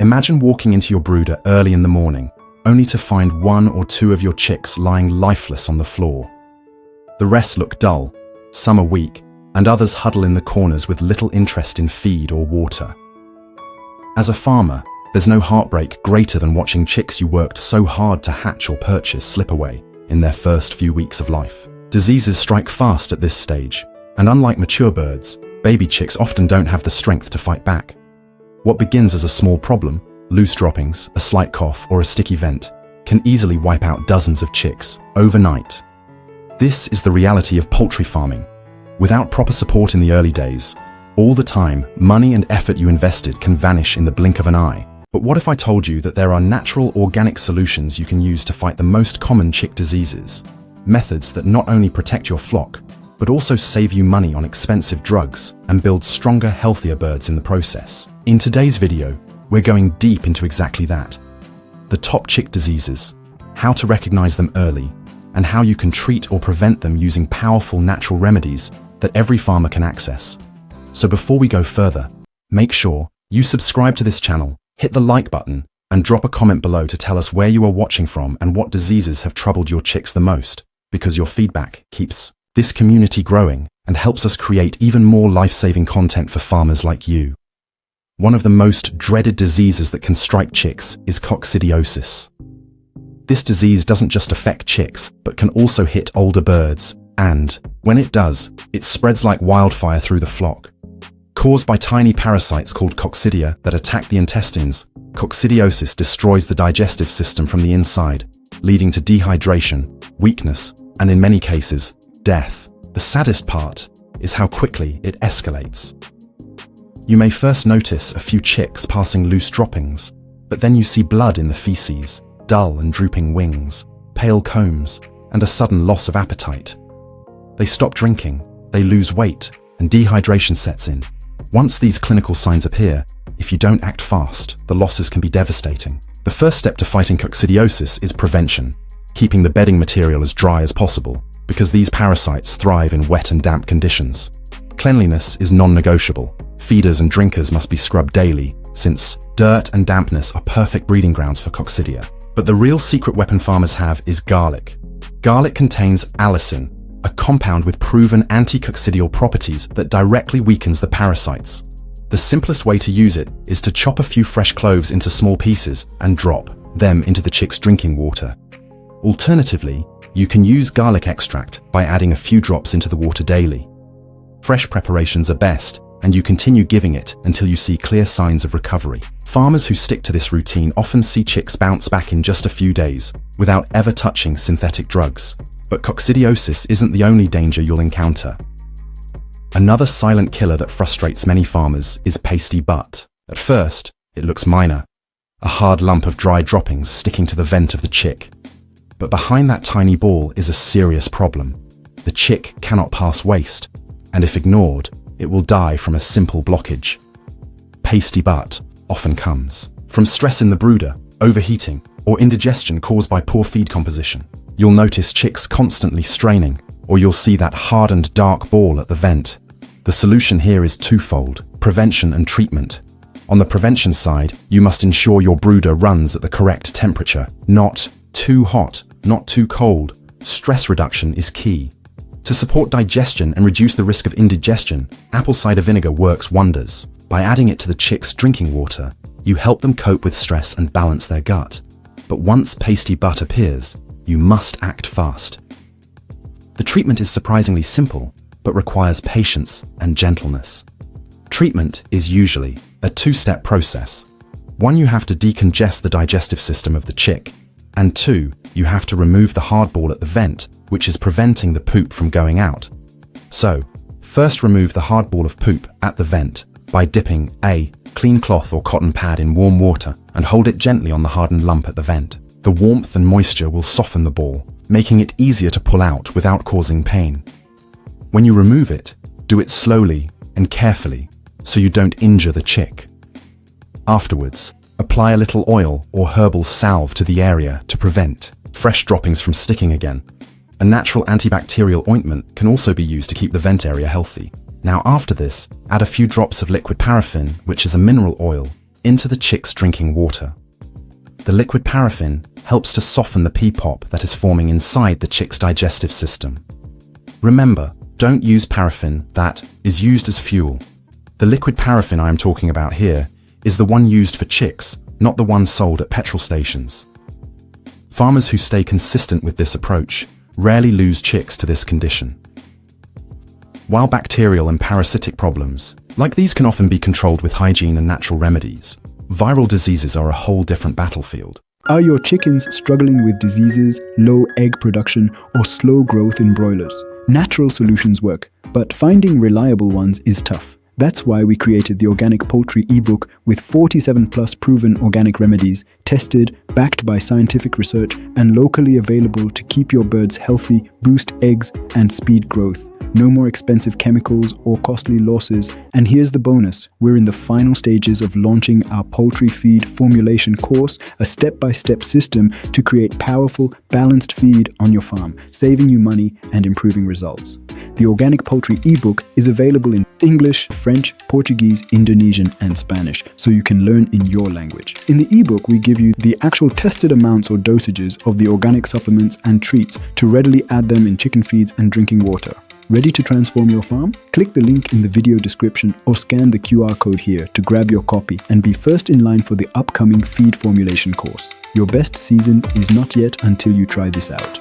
Imagine walking into your brooder early in the morning, only to find one or two of your chicks lying lifeless on the floor. The rest look dull, some are weak, and others huddle in the corners with little interest in feed or water. As a farmer, there's no heartbreak greater than watching chicks you worked so hard to hatch or purchase slip away in their first few weeks of life. Diseases strike fast at this stage, and unlike mature birds, baby chicks often don't have the strength to fight back. What begins as a small problem, loose droppings, a slight cough, or a sticky vent, can easily wipe out dozens of chicks overnight. This is the reality of poultry farming. Without proper support in the early days, all the time, money and effort you invested can vanish in the blink of an eye. But what if I told you that there are natural organic solutions you can use to fight the most common chick diseases? Methods that not only protect your flock, but also save you money on expensive drugs and build stronger, healthier birds in the process. In today's video, we're going deep into exactly that. The top chick diseases, how to recognize them early, and how you can treat or prevent them using powerful natural remedies that every farmer can access. So before we go further, make sure you subscribe to this channel, hit the like button, and drop a comment below to tell us where you are watching from and what diseases have troubled your chicks the most, because your feedback keeps this community growing and helps us create even more life-saving content for farmers like you. One of the most dreaded diseases that can strike chicks is coccidiosis. This disease doesn't just affect chicks, but can also hit older birds, and, when it does, it spreads like wildfire through the flock. Caused by tiny parasites called coccidia that attack the intestines, coccidiosis destroys the digestive system from the inside, leading to dehydration, weakness, and in many cases, death. The saddest part is how quickly it escalates. You may first notice a few chicks passing loose droppings, but then you see blood in the feces, dull and drooping wings, pale combs, and a sudden loss of appetite. They stop drinking, they lose weight, and dehydration sets in. Once these clinical signs appear, if you don't act fast, the losses can be devastating. The first step to fighting coccidiosis is prevention, keeping the bedding material as dry as possible, because these parasites thrive in wet and damp conditions. Cleanliness is non-negotiable. Feeders and drinkers must be scrubbed daily, since dirt and dampness are perfect breeding grounds for coccidia. But the real secret weapon farmers have is garlic. Garlic contains allicin, a compound with proven anti-coccidial properties that directly weakens the parasites. The simplest way to use it is to chop a few fresh cloves into small pieces and drop them into the chick's drinking water. Alternatively, you can use garlic extract by adding a few drops into the water daily. Fresh preparations are best, and you continue giving it until you see clear signs of recovery. Farmers who stick to this routine often see chicks bounce back in just a few days, without ever touching synthetic drugs. But coccidiosis isn't the only danger you'll encounter. Another silent killer that frustrates many farmers is pasty butt. At first, it looks minor, a hard lump of dry droppings sticking to the vent of the chick. But behind that tiny ball is a serious problem. The chick cannot pass waste, and if ignored, it will die from a simple blockage. Pasty butt often comes from stress in the brooder, overheating, or indigestion caused by poor feed composition. You'll notice chicks constantly straining, or you'll see that hardened dark ball at the vent. The solution here is twofold: prevention and treatment. On the prevention side, you must ensure your brooder runs at the correct temperature, not too hot, not too cold. Stress reduction is key. To support digestion and reduce the risk of indigestion, apple cider vinegar works wonders. By adding it to the chick's drinking water, you help them cope with stress and balance their gut. But once pasty butt appears, you must act fast. The treatment is surprisingly simple, but requires patience and gentleness. Treatment is usually a two-step process. One, you have to decongest the digestive system of the chick, and two, you have to remove the hard ball at the vent, which is preventing the poop from going out. So, first remove the hard ball of poop at the vent by dipping a clean cloth or cotton pad in warm water and hold it gently on the hardened lump at the vent. The warmth and moisture will soften the ball, making it easier to pull out without causing pain. When you remove it, do it slowly and carefully so you don't injure the chick. Afterwards, apply a little oil or herbal salve to the area to prevent fresh droppings from sticking again. A natural antibacterial ointment can also be used to keep the vent area healthy. Now after this, add a few drops of liquid paraffin, which is a mineral oil, into the chick's drinking water. The liquid paraffin helps to soften the pee pop that is forming inside the chick's digestive system. Remember, don't use paraffin that is used as fuel. The liquid paraffin I am talking about here is the one used for chicks, not the one sold at petrol stations. Farmers who stay consistent with this approach rarely lose chicks to this condition. While bacterial and parasitic problems, like these, can often be controlled with hygiene and natural remedies, viral diseases are a whole different battlefield. Are your chickens struggling with diseases, low egg production, or slow growth in broilers? Natural solutions work, but finding reliable ones is tough. That's why we created the Organic Poultry ebook with 47+ proven organic remedies, tested, backed by scientific research, and locally available to keep your birds healthy, boost eggs, and speed growth. No more expensive chemicals or costly losses. And here's the bonus. We're in the final stages of launching our poultry feed formulation course, a step-by-step system to create powerful, balanced feed on your farm, saving you money and improving results. The Organic Poultry ebook is available in English, French, Portuguese, Indonesian, and Spanish, so you can learn in your language. In the ebook, we give you the actual tested amounts or dosages of the organic supplements and treats to readily add them in chicken feeds and drinking water. Ready to transform your farm? Click the link in the video description or scan the QR code here to grab your copy and be first in line for the upcoming feed formulation course. Your best season is not yet until you try this out.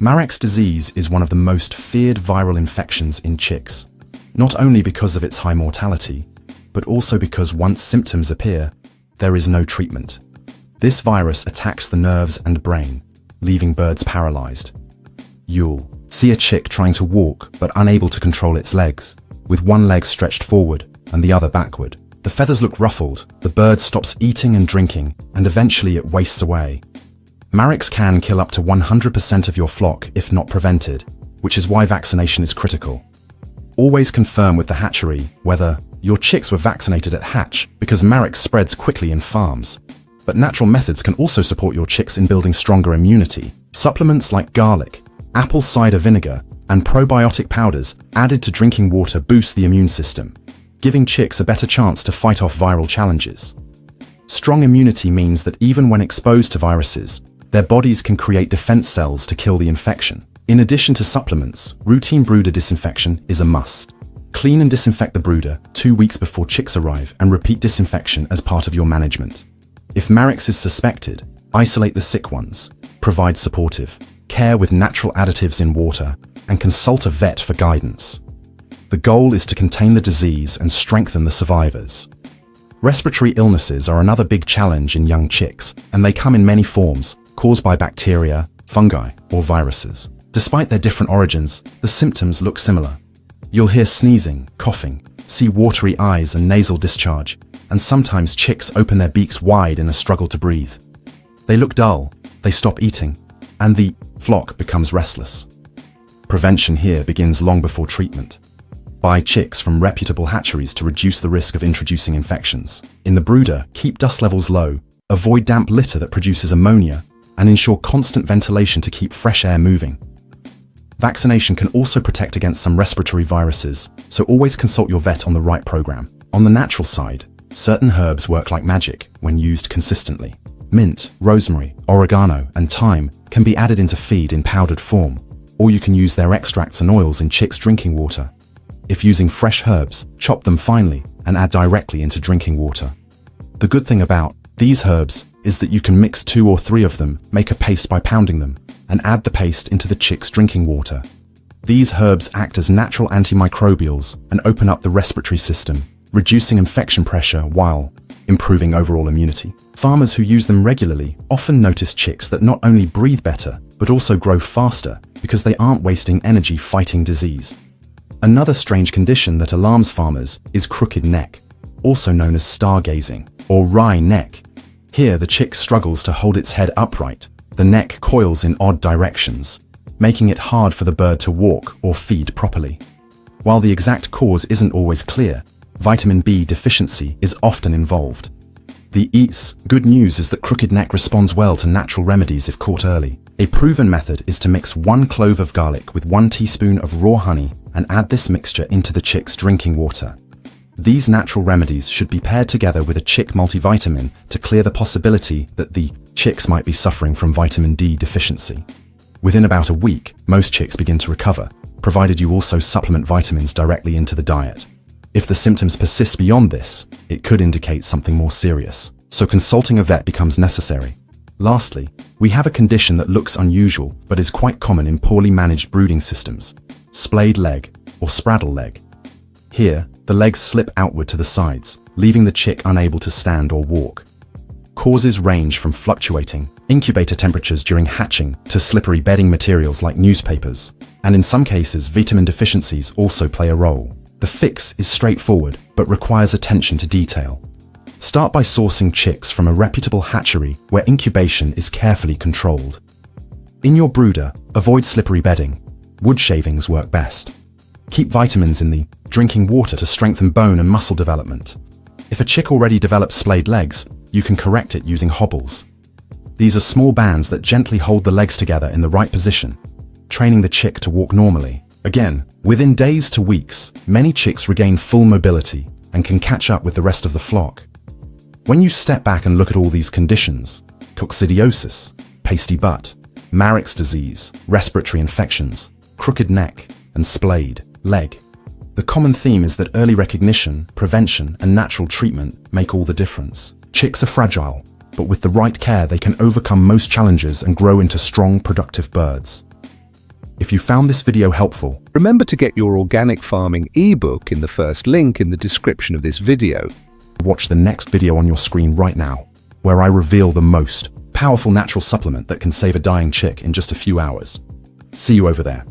Marek's disease is one of the most feared viral infections in chicks, not only because of its high mortality, but also because once symptoms appear, there is no treatment. This virus attacks the nerves and brain, leaving birds paralyzed. You'll see a chick trying to walk but unable to control its legs, with one leg stretched forward and the other backward. The feathers look ruffled, the bird stops eating and drinking, and eventually it wastes away. Marek's can kill up to 100% of your flock if not prevented, which is why vaccination is critical. Always confirm with the hatchery whether your chicks were vaccinated at hatch, because Marek spreads quickly in farms. But natural methods can also support your chicks in building stronger immunity. Supplements like garlic, apple cider vinegar, and probiotic powders added to drinking water boost the immune system, giving chicks a better chance to fight off viral challenges. Strong immunity means that even when exposed to viruses, their bodies can create defense cells to kill the infection. In addition to supplements, routine brooder disinfection is a must. Clean and disinfect the brooder 2 weeks before chicks arrive and repeat disinfection as part of your management. If Marek's is suspected, isolate the sick ones, provide supportive care with natural additives in water, and consult a vet for guidance. The goal is to contain the disease and strengthen the survivors. Respiratory illnesses are another big challenge in young chicks, and they come in many forms, caused by bacteria, fungi, or viruses. Despite their different origins, the symptoms look similar. You'll hear sneezing, coughing, see watery eyes and nasal discharge, and sometimes chicks open their beaks wide in a struggle to breathe. They look dull, they stop eating, and the flock becomes restless. Prevention here begins long before treatment. Buy chicks from reputable hatcheries to reduce the risk of introducing infections. In the brooder, keep dust levels low, avoid damp litter that produces ammonia, and ensure constant ventilation to keep fresh air moving. Vaccination can also protect against some respiratory viruses, so always consult your vet on the right program. On the natural side, certain herbs work like magic when used consistently. Mint, rosemary, oregano, and thyme can be added into feed in powdered form, or you can use their extracts and oils in chicks' drinking water. If using fresh herbs, chop them finely and add directly into drinking water. The good thing about these herbs is that you can mix 2 or 3 of them, make a paste by pounding them, and add the paste into the chick's drinking water. These herbs act as natural antimicrobials and open up the respiratory system, reducing infection pressure while improving overall immunity. Farmers who use them regularly often notice chicks that not only breathe better, but also grow faster because they aren't wasting energy fighting disease. Another strange condition that alarms farmers is crooked neck, also known as stargazing or wry neck. Here, the chick struggles to hold its head upright. The neck coils in odd directions, making it hard for the bird to walk or feed properly. While the exact cause isn't always clear, vitamin B deficiency is often involved. The good news is that crooked neck responds well to natural remedies if caught early. A proven method is to mix 1 clove of garlic with 1 teaspoon of raw honey and add this mixture into the chick's drinking water. These natural remedies should be paired together with a chick multivitamin to clear the possibility that the chicks might be suffering from vitamin D deficiency. Within about a week, most chicks begin to recover, provided you also supplement vitamins directly into the diet. If the symptoms persist beyond this, it could indicate something more serious, so consulting a vet becomes necessary. Lastly, we have a condition that looks unusual but is quite common in poorly managed brooding systems: splayed leg or spraddle leg. Here, the legs slip outward to the sides, leaving the chick unable to stand or walk. Causes range from fluctuating incubator temperatures during hatching to slippery bedding materials like newspapers, and in some cases vitamin deficiencies also play a role. The fix is straightforward but requires attention to detail. Start by sourcing chicks from a reputable hatchery where incubation is carefully controlled. In your brooder, avoid slippery bedding. Wood shavings work best. Keep vitamins in the drinking water to strengthen bone and muscle development. If a chick already develops splayed legs, you can correct it using hobbles. These are small bands that gently hold the legs together in the right position, training the chick to walk normally. Again, within days to weeks, many chicks regain full mobility and can catch up with the rest of the flock. When you step back and look at all these conditions, coccidiosis, pasty butt, Marek's disease, respiratory infections, crooked neck, and splayed leg, the common theme is that early recognition, prevention, and natural treatment make all the difference. Chicks are fragile, but with the right care they can overcome most challenges and grow into strong, productive birds. If you found this video helpful, remember to get your organic farming ebook in the first link in the description of this video. Watch the next video on your screen right now, where I reveal the most powerful natural supplement that can save a dying chick in just a few hours. See you over there.